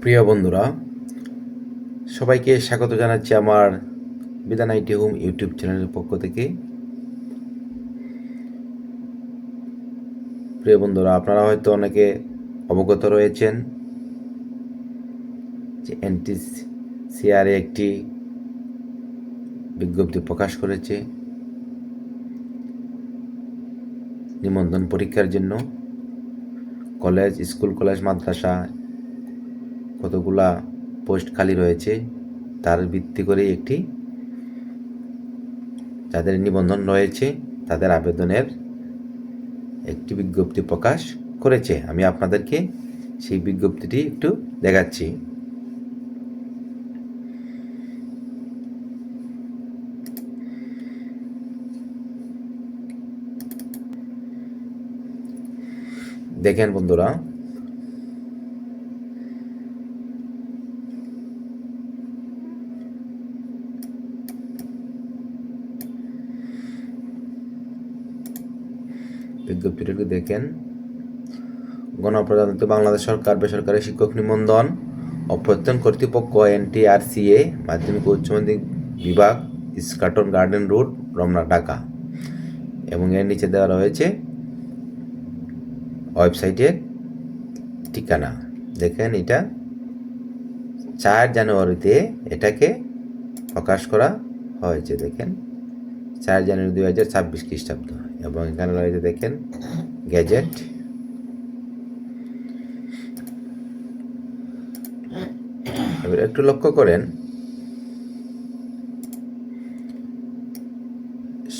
প্রিয় বন্ধুরা, সবাইকে স্বাগত জানাচ্ছি আমার বিধান আইটি হোম ইউটিউব চ্যানেলের পক্ষ থেকে। প্রিয় বন্ধুরা, আপনারা হয়তো অনেকে অবগত রয়েছেন যে এনটিসিআরএ একটি বিজ্ঞপ্তি প্রকাশ করেছে নিবন্ধন পরীক্ষার জন্য। স্কুল কলেজ মাদ্রাসা কতগুলা পোস্ট খালি রয়েছে তার ভিত্তি করে একটি যাদের নিবন্ধন রয়েছে তাদের আবেদনের একটি বিজ্ঞপ্তি প্রকাশ করেছে। আমি আপনাদেরকে সেই বিজ্ঞপ্তিটি একটু দেখাচ্ছি। দেখেন বন্ধুরা, বিজ্ঞপ্তিটি দেখেন। গণপ্রজাতন্ত্রী বাংলাদেশ সরকার বেসরকারি শিক্ষক নিবন্ধন ও প্রত্যয়ন কর্তৃপক্ষ এনটিআরসিএ মাধ্যমিক ও উচ্চ মাধ্যমিক বিভাগ, ইস্কাটন গার্ডেন রোড, রমনা, ঢাকা। এবং এর নিচে দেওয়া রয়েছে ওয়েবসাইটের ঠিকানা। দেখেন, এটা 4 জানুয়ারিতে এটাকে প্রকাশ করা হয়েছে। দেখেন, 4 জানুয়ারি 2026 খ্রিস্টাব্দ। এবং এখানে রয়েছে দেখেন গ্যাজেট। এবার একটু লক্ষ্য করেন,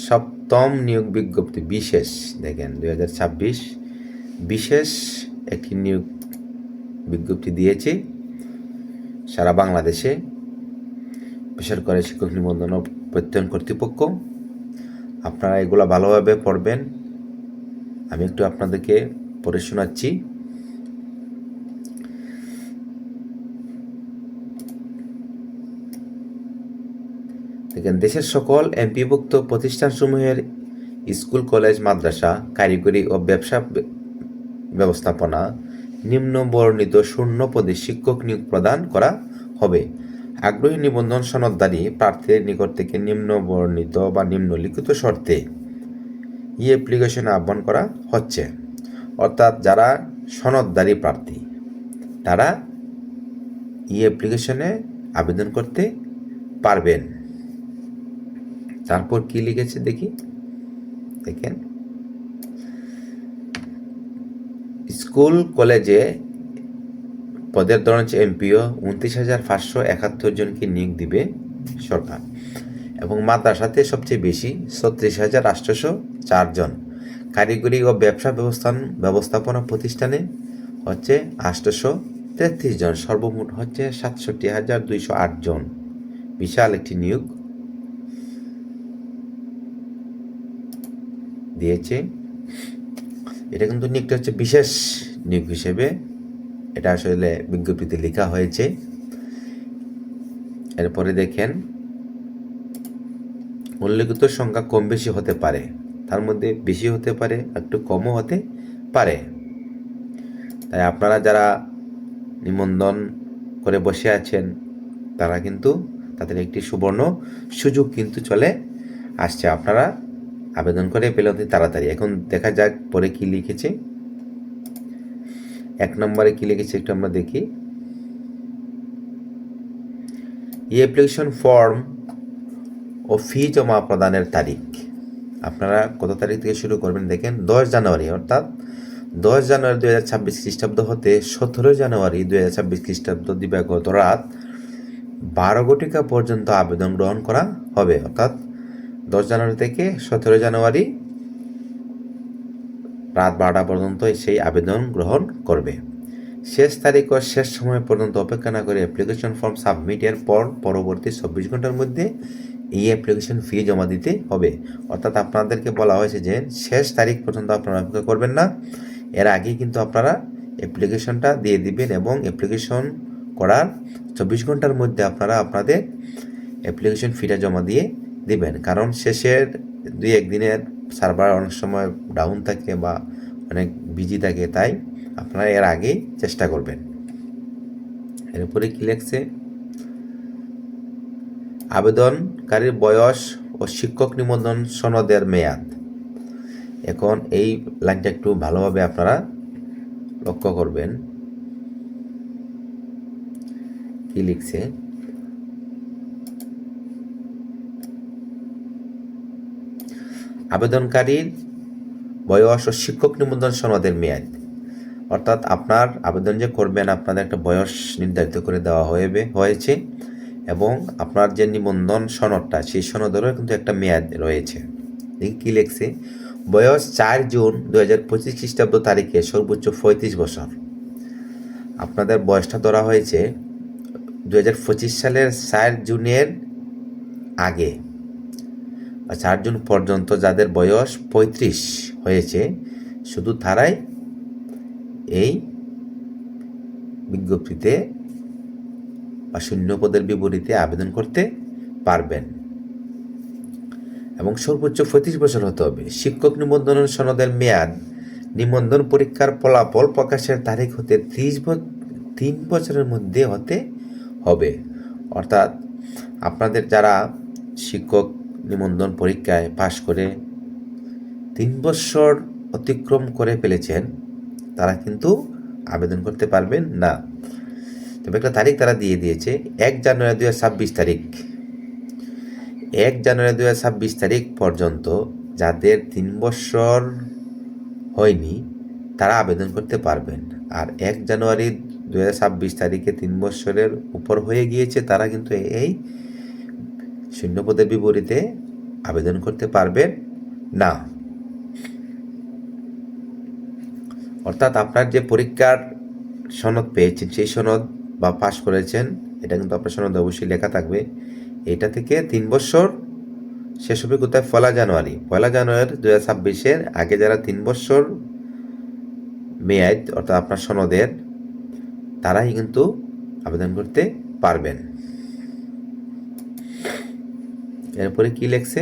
সপ্তম নিয়োগ বিজ্ঞপ্তি বিশেষ, দেখেন 2026 বিশেষ একটি নিয়োগ বিজ্ঞপ্তি দিয়েছে সারা বাংলাদেশে বেসরকারি শিক্ষক নিবন্ধন ও প্রত্যয়ন কর্তৃপক্ষ। আপনারা এগুলো ভালোভাবে পড়বেন। আমি একটু আপনাদেরকে পড়ে শোনাচ্ছি। দেখেন, দেশের সকল এমপিভুক্ত প্রতিষ্ঠানসমূহের স্কুল কলেজ মাদ্রাসা কারিগরি ও ব্যবসা ব্যবস্থাপনা নিম্ন বর্ণিত শূন্য পদে শিক্ষক নিয়োগ প্রদান করা হবে। আগ্রহী নিবন্ধন সনদধারী প্রার্থীর নিকট থেকে নিম্ন বর্ণিত বা নিম্নলিখিত শর্তে অ্যাপ্লিকেশন আহ্বান করা হচ্ছে। অর্থাৎ যারা সনদধারী প্রার্থী তারা অ্যাপ্লিকেশনে আবেদন করতে পারবেন। তারপর কি লিখেছে দেখি, দেখেন, স্কুল কলেজে পদের ধরন হচ্ছে এমপিও 29,571 জনকে নিয়োগ দিবে সরকার। এবং মাদ্রাসাতে সবচেয়ে বেশি 36,804 জন। কারিগরি ও ব্যবসা ব্যবস্থাপনা প্রতিষ্ঠানে হচ্ছে 833 জন। সর্বমোট হচ্ছে 67,208 জন। বিশাল একটি নিয়োগ দিয়েছে। এটা কিন্তু নিয়োগটা হচ্ছে বিশেষ নিয়োগ হিসেবে এটা আসলে বিজ্ঞপ্তিতে লেখা হয়েছে। এরপরে দেখেন, উল্লেখিত সংখ্যা কম বেশি হতে পারে, তার মধ্যে বেশি হতে পারে, একটু কমও হতে পারে। তাই আপনারা যারা নিবন্ধন করে বসে আছেন তারা কিন্তু তাদের একটি সুবর্ণ সুযোগ কিন্তু চলে আসছে। আপনারা আবেদন করে পেলে অতি তাড়াতাড়ি। এখন দেখা যাক পরে কি লিখেছে। 1 নম্বরে কি লিখেছে একটু আমরা দেখি। অ্যাপ্লিকেশন ফর্ম ও ফি জমা প্রদানের তারিখ আপনারা কত তারিখ থেকে শুরু করবেন? দেখেন, 10 জানুয়ারি, অর্থাৎ 10 জানুয়ারি 2026 খ্রিস্টাব্দ হতে 17 জানুয়ারি 2026 খ্রিস্টাব্দ দিবাগত রাত 12 ঘটিকা পর্যন্ত আবেদন গ্রহণ করা হবে। অর্থাৎ 10 জানুয়ারি থেকে 17 জানুয়ারি রাত 12টা পর্যন্ত সেই আবেদন গ্রহণ করবে। শেষ তারিখ ও শেষ সময় পর্যন্ত অপেক্ষা না করে অ্যাপ্লিকেশন ফর্ম সাবমিটের পর পরবর্তী 24 ঘন্টার মধ্যে এই অ্যাপ্লিকেশন ফি জমা দিতে হবে। অর্থাৎ আপনাদেরকে বলা হয়েছে যে শেষ তারিখ পর্যন্ত আপনারা অপেক্ষা করবেন না, এর আগেই কিন্তু আপনারা অ্যাপ্লিকেশনটা দিয়ে দিবেন এবং অ্যাপ্লিকেশন করার 24 ঘন্টার মধ্যে আপনারা আপনাদের অ্যাপ্লিকেশন ফিটা জমা দিয়ে দিবেন। কারণ শেষের 2-1 দিনের সার্ভার অনেক সময় ডাউন থাকে বা অনেক বিজি থাকে, তাই আপনারা এর আগেই চেষ্টা করবেন। এরপরে কি লিখছে, আবেদনকারীর বয়স ও শিক্ষক নিবন্ধন সনদের মেয়াদ। এখন এই লাইনটা একটু ভালোভাবে আপনারা লক্ষ্য করবেন কি লিখছে। আবেদনকারীর বয়স ও শিক্ষক নিবন্ধন সনদের মেয়াদ, অর্থাৎ আপনার আবেদন যে করবেন আপনাদের একটা বয়স নির্ধারিত করে দেওয়া হয়েছে এবং আপনার যে নিবন্ধন সনদটা সেই সনদেরও কিন্তু একটা মেয়াদ রয়েছে। দেখি কী লিখছে, বয়স 4 জুন 2025 খ্রিস্টাব্দ তারিখে সর্বোচ্চ 35 বছর। আপনাদের বয়সটা ধরা হয়েছে 2025 সালের 4 জুনের আগে, 4 জুন পর্যন্ত যাদের বয়স 35 হয়েছে শুধু তারাই এই বিজ্ঞপ্তিতে বা শূন্য পদের বিপরীতে আবেদন করতে পারবেন এবং সর্বোচ্চ 35 বছর হতে হবে। শিক্ষক নিবন্ধন সনদের মেয়াদ নিবন্ধন পরীক্ষার ফলাফল প্রকাশের তারিখ হতে 3 বছরের মধ্যে হতে হবে। অর্থাৎ আপনাদের যারা শিক্ষক নিবন্ধন পরীক্ষায় পাশ করে 3 বছর অতিক্রম করে ফেলেছেন তারা কিন্তু আবেদন করতে পারবেন না। তবে একটা তারিখ তারা দিয়ে দিয়েছে, 1 জানুয়ারি 2026 তারিখ। 1 জানুয়ারি 2026 তারিখ পর্যন্ত যাদের 3 বছর হয়নি তারা আবেদন করতে পারবেন, আর 1 জানুয়ারি 2026 তারিখে 3 বছরের উপর হয়ে গিয়েছে তারা কিন্তু এই শূন্য পদের বিপরীতে আবেদন করতে পারবেন না। অর্থাৎ আপনার যে পরীক্ষার সনদ পেয়েছেন সেই সনদ বা পাশ করেছেন এটা কিন্তু আপনার সনদে অবশ্যই লেখা থাকবে। এটা থেকে 3 বছর শেষ হবে কোথায়, 1 জানুয়ারি 2026 আগে যারা 3 বছর মেয়াদ অর্থাৎ আপনার সনদের তারাই কিন্তু আবেদন করতে পারবেন। এরপরে কি লেখছে,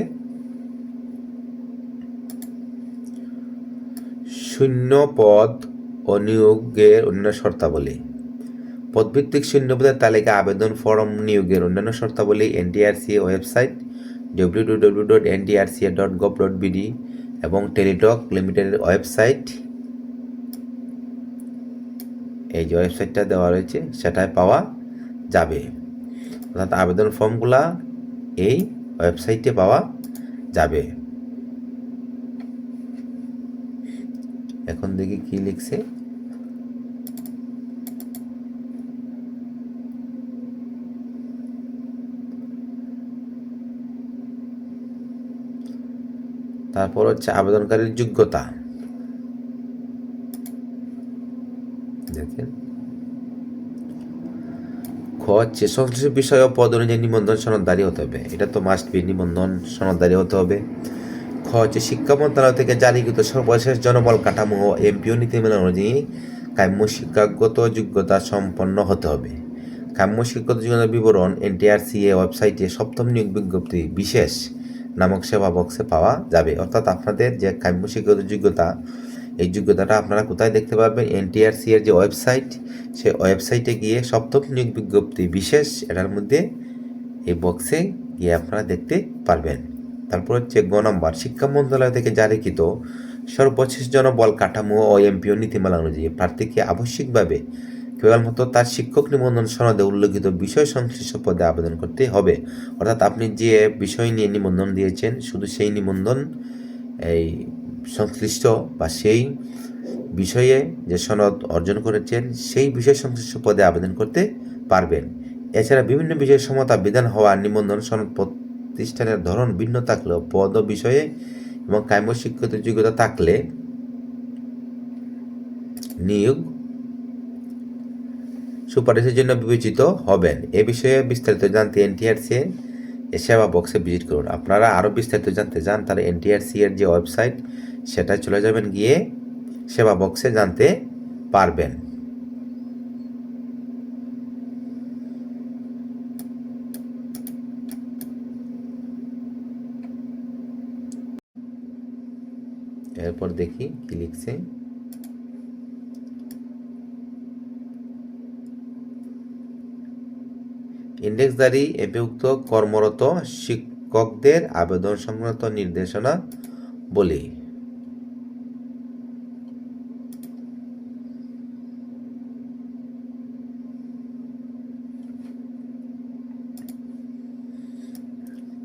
শূন্য পদ ও নিয়োগের অন্যান্য শর্তাবলী। পদভিত্তিক শূন্যপদের তালিকা, আবেদন ফরম, নিয়োগের অন্যান্য শর্তাবলী এনটিআরসিএ ওয়েবসাইট www.ntrca.gov.bd এবং টেলিটক লিমিটেডের ওয়েবসাইট, এই যে ওয়েবসাইটটা দেওয়া রয়েছে সেটায় পাওয়া যাবে। অর্থাৎ আবেদন ফর্মগুলা এই ওয়েবসাইটে পাওয়া যাবে। এখন দেখি কি লিখছে, তারপর হচ্ছে আবেদনকারীর যোগ্যতা। দেখেন খ হচ্ছে সংশ্লিষ্ট বিষয় ও পদ অনুযায়ী নিবন্ধন সনদধারী হতে হবে, এটা তো মাস্ট বি, নিবন্ধন সনদধারী হতে হবে। খ হচ্ছে শিক্ষা মন্ত্রণালয় থেকে জারিকৃত সর্বশেষ জনবল কাঠামো ও এমপিও নীতিমালা অনুযায়ী কাম্য শিক্ষাগত যোগ্যতা সম্পন্ন হতে হবে। কাম্য শিক্ষাগত যোগ্যতার বিবরণ এনটিআরসিএ ওয়েবসাইটে 7ম নিয়োগ বিজ্ঞপ্তি বিশেষ নামক সেবা বক্সে পাওয়া যাবে। অর্থাৎ আপনাদের যে কাম্য শিক্ষাগত যোগ্যতা এই যোগ্যতাটা আপনারা কোথায় দেখতে পাবেন, এনটিআরসি এর যে ওয়েবসাইট সেই ওয়েবসাইটে গিয়ে 7ম নিয়োগ বিজ্ঞপ্তি বিশেষ এটার মধ্যে এই বক্সে গিয়ে আপনারা দেখতে পারবেন। তারপর হচ্ছে গ নম্বর, শিক্ষা মন্ত্রণালয় থেকে জারিকৃত সর্বশেষ জনবল কাঠামো ও এমপিও নীতিমালা অনুযায়ী প্রার্থীকে আবশ্যিকভাবে কেবলমাত্র তার শিক্ষক নিবন্ধন সনদে উল্লেখিত বিষয় সংশ্লিষ্ট পদে আবেদন করতে হবে। অর্থাৎ আপনি যে বিষয় নিয়ে নিবন্ধন দিয়েছেন শুধু সেই নিবন্ধন এই সংশ্লিষ্ট বা সেই বিষয়ে যে সনদ অর্জন করেছেন সেই বিষয় সংশ্লিষ্ট পদে আবেদন করতে পারবেন। এছাড়া বিভিন্ন বিষয়ে সমতা বিধান হওয়া নিবন্ধন সনদ প্রতিষ্ঠানের ধরন ভিন্ন থাকলেও পদ ও বিষয়ে এবং কাম্য শিক্ষিত যোগ্যতা থাকলে নিয়োগ সুপারিশের জন্য বিবেচিত হবেন। এ বিষয়ে বিস্তারিত জানতে এনটিআরসি এর সেবা বক্সে ভিজিট করুন। আপনারা আরও বিস্তারিত জানতে চান তাহলে এনটিআরসি এর যে ওয়েবসাইট সেটায় চলে যাবেন, গিয়ে সেবা বক্সে জানতে পারবেন। এরপর দেখি কি লিখছে, ইন্ডেক্সধারী এমপিভুক্ত কর্মরত শিক্ষকদের আবেদন সংক্রান্ত নির্দেশনা বলি।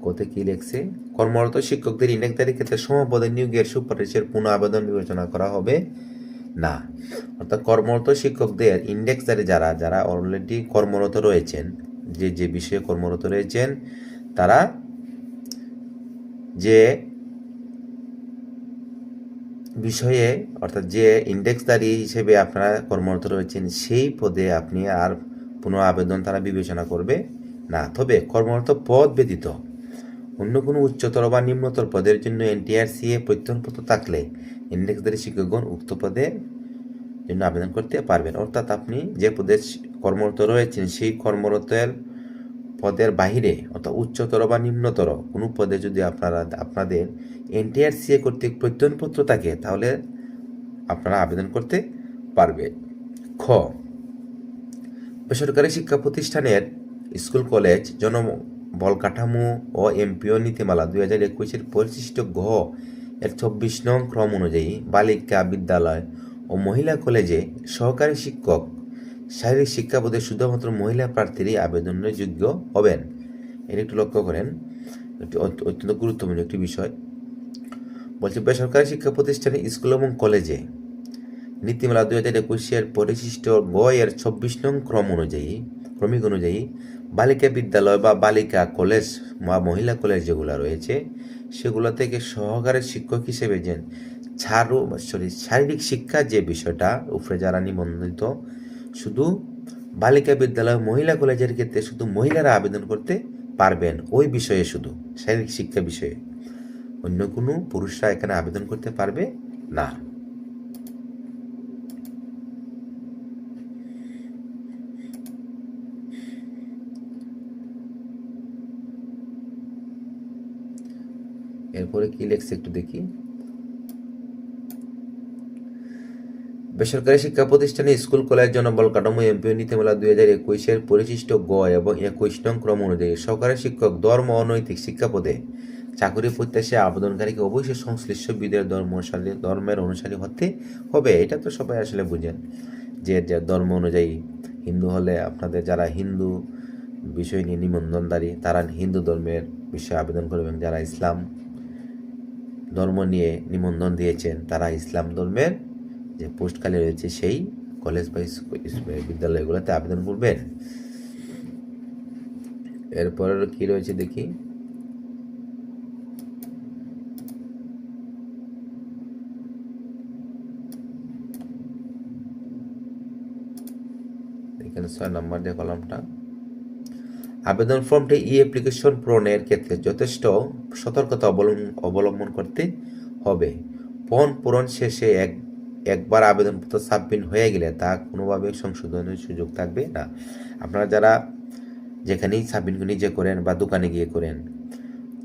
কোথায় কি লেখছে? কর্মরত শিক্ষকদের ইন্ডেক্সধারী ক্ষেত্রে সমপদে নিয়োগের সুপারিশের পুনঃ আবেদন বিবেচনা করা হবে না। অর্থাৎ কর্মরত শিক্ষকদের ইন্ডেক্সধারী যারা অলরেডি কর্মরত রয়েছেন, যে বিষয়ে কর্মরত রয়েছেন, তারা যে বিষয়ে অর্থাৎ যে ইন্ডেক্সধারী হিসেবে আপনারা কর্মরত রয়েছেন সেই পদে আপনি আর পুনঃ আবেদন তারা বিবেচনা করবে না। তবে কর্মরত পদ ব্যতীত অন্য কোনো উচ্চতর বা নিম্নতর পদের জন্য এনটিআরসিএ প্রত্যয়নপত্র থাকলে ইন্ডেক্সধারী শিক্ষকগণ উক্ত পদের জন্য আবেদন করতে পারবেন। অর্থাৎ আপনি যে পদে কর্মরত রয়েছেন সেই কর্মরতের পদের বাহিরে অর্থাৎ উচ্চতর বা নিম্নতর কোনো পদে যদি আপনাদের এনটিআরসিএ কর্তৃক প্রত্যয়নপত্র থাকে তাহলে আপনারা আবেদন করতে পারবেন। খ, বেসরকারি শিক্ষা প্রতিষ্ঠানের স্কুল কলেজ জনবল কাঠামো ও এমপিও নীতিমালা 2021 পরিশিষ্ট ঘ এর 24 নং ক্রম অনুযায়ী বালিকা বিদ্যালয় ও মহিলা কলেজে সহকারী শিক্ষক শারীরিক শিক্ষা বোর্ডে শুধুমাত্র মহিলা প্রার্থীরই আবেদনের যোগ্য হবেন। এটা একটু লক্ষ্য করেন, একটি অত্যন্ত গুরুত্বপূর্ণ একটি বিষয়। বলছে বেসরকারি শিক্ষা প্রতিষ্ঠানে স্কুল এবং কলেজে নীতিমালা 2021 পরিশিষ্ট গ এর 24 নং ক্রমিক অনুযায়ী বালিকা বিদ্যালয় বা বালিকা কলেজ বা মহিলা কলেজ যেগুলো রয়েছে সেগুলো থেকে সহকারী শিক্ষক হিসেবে যে শারীরিক শিক্ষা যে বিষয়টা উপরে যারা নিবন্ধিত, শুধু বালিকা বিদ্যালয় মহিলা কলেজের ক্ষেত্রে শুধু মহিলারা আবেদন করতে পারবেন ওই বিষয়ে, শুধু শারীরিক শিক্ষা বিষয়ে। অন্য কোনো পুরুষরা এখানে আবেদন করতে পারবে না। এরপরে কি লেখছে একটু দেখি। বেসরকারি শিক্ষা প্রতিষ্ঠানে স্কুল কলেজ জনবল কাঠামো এমপিও নীতিমালা 2021 পরিশিষ্ট গ এবং 21 নং ক্রম অনুযায়ী সহকারী শিক্ষক ধর্ম অনৈতিক শিক্ষা পদে চাকরি প্রত্যাশী আবেদনকারীকে অবশ্যই সংশ্লিষ্ট বিদের ধর্মের অনুসারী হতে হবে। এটা তো সবাই আসলে বুঝেন যে ধর্ম অনুযায়ী হিন্দু হলে আপনাদের যারা হিন্দু বিষয় নিয়ে নিবন্ধনধারী তারা হিন্দু ধর্মের বিষয়ে আবেদন করবেন, যারা ইসলাম ধর্ম নিয়ে নিবন্ধন দিয়েছেন তারা ইসলাম ধর্মের যে পোস্ট খালি রয়েছে সেই কলেজ বা বিদ্যালয়গুলোতে আবেদন করবেন। এরপর কি রয়েছে দেখি। এখানে 6 নম্বর যে কলমটা, আবেদন ফর্মটি অ্যাপ্লিকেশন পূরণের ক্ষেত্রে যথেষ্ট সতর্কতা অবলম্বন করতে হবে। ফর্ম পূরণ শেষে একবার আবেদনপত্র সাবমিট হয়ে গেলে তা কোনোভাবে সংশোধনের সুযোগ থাকবে না। আপনারা যারা যেখানেই সাবমিট নিজে করেন বা দোকানে গিয়ে করেন,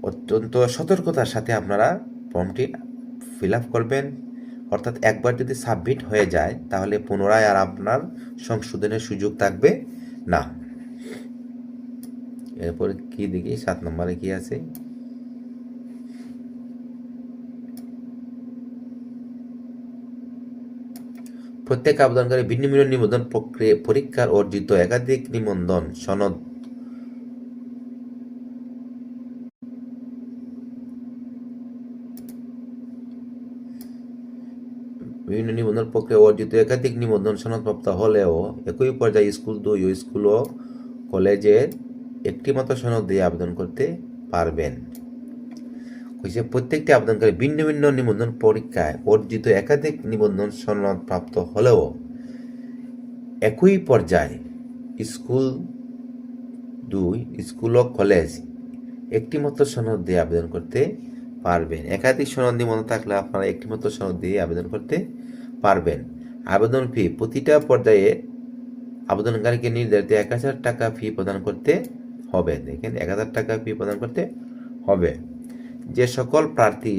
অত্যন্ত সতর্কতার সাথে আপনারা ফর্মটি ফিল আপ করবেন। অর্থাৎ একবার যদি সাবমিট হয়ে যায় তাহলে পুনরায় আর আপনার সংশোধনের সুযোগ থাকবে না। এরপরে কি দেখি 7 নম্বরে কি আছে। প্রত্যেক আবেদনকারী ভিন্ন ভিন্ন নিবন্ধন পরীক্ষার অর্জিত একাধিক নিবন্ধন সনদ বিভিন্ন নিবন্ধন প্রক্রিয়া অর্জিত একাধিক নিবন্ধন সনদপ্রাপ্ত হলেও একই পর্যায়ে স্কুল 2 ও স্কুল ও কলেজের একটিমাত্র সনদ দিয়ে আবেদন করতে পারবেন। প্রত্যেকটি আবেদনকারী ভিন্ন ভিন্ন নিবন্ধন পরীক্ষায় অর্জিত একাধিক নিবন্ধন সনদ প্রাপ্ত হলেও একই পর্যায়ে স্কুল 2 স্কুল ও কলেজ একটিমাত্র সনদ দিয়ে আবেদন করতে পারবেন। একাধিক সনদ নিবন্ধন থাকলে আপনারা একটিমাত্র সনদ দিয়ে আবেদন করতে পারবেন। আবেদন ফি প্রতিটা পর্যায়ে আবেদনকারীকে নির্ধারিত 1000 টাকা ফি প্রদান করতে হবে। দেখেন 1000 টাকা ফি প্রদান করতে হবে। যে সকল প্রার্থী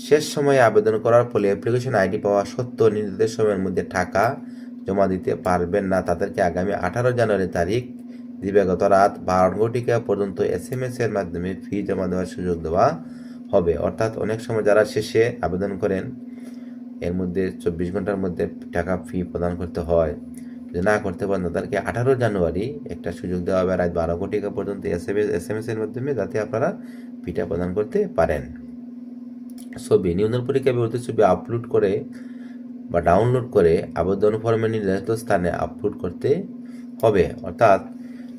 শেষ সময়ে আবেদন করার ফলে অ্যাপ্লিকেশন আইডি পাওয়া সত্ত্বেও নির্ধারিত সময়ের মধ্যে টাকা জমা দিতে পারবেন না তাদেরকে আগামী 18 জানুয়ারি তারিখ দিবাগত রাত 12টা পর্যন্ত SMS এর মাধ্যমে ফি জমা দেওয়ার সুযোগ দেওয়া হবে। অর্থাৎ অনেক সময় যারা শেষে আবেদন করেন এর মধ্যে 24 ঘন্টার মধ্যে টাকা ফি প্রদান করতে হয়, যদি না করতে পারেন তাদেরকে 18 জানুয়ারি একটা সুযোগ দেওয়া হবে রাত 12টা পর্যন্ত SMS এর মাধ্যমে, যাতে আপনারা ফিটা প্রদান করতে পারেন। ছবি নিবন্ধন পরীক্ষা ব্যবহৃত ছবি আপলোড করে বা ডাউনলোড করে আবেদন ফর্মে নির্ধারিত স্থানে আপলোড করতে হবে। অর্থাৎ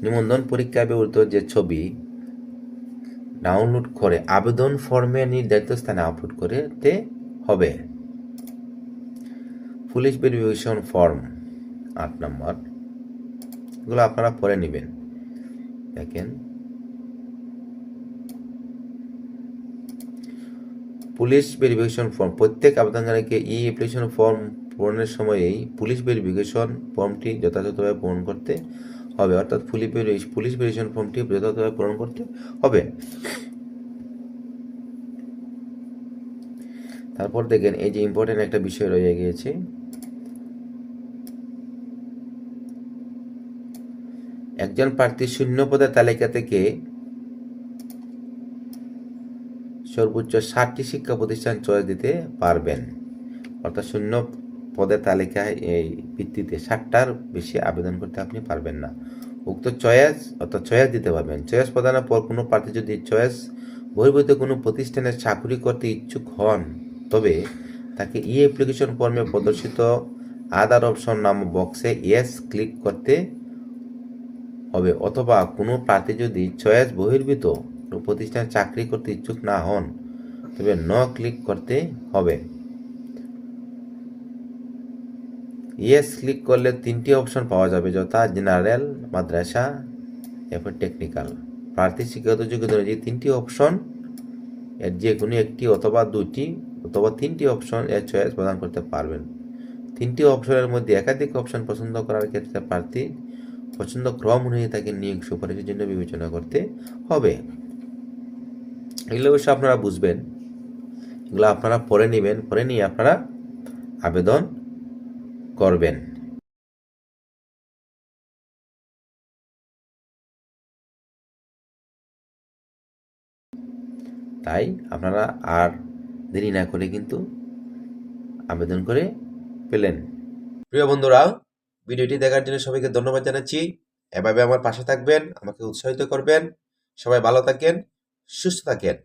নিবন্ধন পরীক্ষায় ব্যবহৃত যে ছবি ডাউনলোড করে আবেদন ফর্মে নির্ধারিত স্থানে আপলোড করতে হবে। পুলিশ ভেরিফিকেশন ফর্ম 8 নম্বর, এগুলো আপনারা পরে নেবেন। দেখেন, পুলিশ ভেরিফিকেশন ফর্ম প্রত্যেক আবেদনকারীকে অ্যাপ্লিকেশন ফর্ম পূরণের সময়েই পুলিশ ভেরিফিকেশন ফর্মটি যথাযথভাবে পূরণ করতে হবে। অর্থাৎ পুলিশ ভেরিফিকেশন ফর্মটি যথাযথভাবে পূরণ করতে হবে। তারপর দেখেন, এই যে ইম্পর্টেন্ট একটা বিষয় রয়ে গিয়েছে, একজন প্রার্থী শূন্য পদের তালিকা থেকে সর্বোচ্চ 60টি শিক্ষা প্রতিষ্ঠান চয়েস দিতে পারবেন। অর্থাৎ শূন্য পদের তালিকায় এই ভিত্তিতে 60টার বেশি আবেদন করতে আপনি পারবেন না। উক্ত চয়েস দিতে পারবেন। চয়েস প্রদানের পর কোনো প্রার্থী যদি চয়েস বহির্ভূত কোনো প্রতিষ্ঠানে চাকরি করতে ইচ্ছুক হন, তবে তাকে অ্যাপ্লিকেশন ফর্মে প্রদর্শিত আদার অপশন নামক বক্সে ইয়েস ক্লিক করতে হবে। অথবা কোনো প্রার্থী যদি চয়েস বহির্ভূত প্রতিষ্ঠানে চাকরি করতে ইচ্ছুক না হন, তবে নো ক্লিক করতে হবে। ইয়েস ক্লিক করলে 3টি অপশন পাওয়া যাবে, যথা জেনারেল, মাদ্রাসা, এরপর টেকনিক্যাল। প্রার্থী শিক্ষাগত যোগ্যতা অনুযায়ী 3টি অপশন এর যে কোনো একটি অথবা 2টি অথবা 3টি অপশন এর চয়েস প্রদান করতে পারবেন। 3টি অপশনের মধ্যে একাধিক অপশন পছন্দ করার ক্ষেত্রে প্রার্থী পছন্দ ক্রম অনুযায়ী তাকে নিয়োগ সুপারিশের জন্য বিবেচনা করতে হবে। এগুলো অবশ্য আপনারা বুঝবেন, এগুলো আপনারা পড়ে নেবেন, পড়ে নিয়ে আপনারা আবেদন করবেন। তাই আপনারা আর দেরি না করে কিন্তু আবেদন করে পেলেন। প্রিয় বন্ধুরা, ভিডিওটি দেখার জন্য সবাইকে ধন্যবাদ জানাচ্ছি। এভাবে আমার পাশে থাকবেন, আমাকে উৎসাহিত করবেন। সবাই ভালো থাকেন, সুস্থ থাকেন।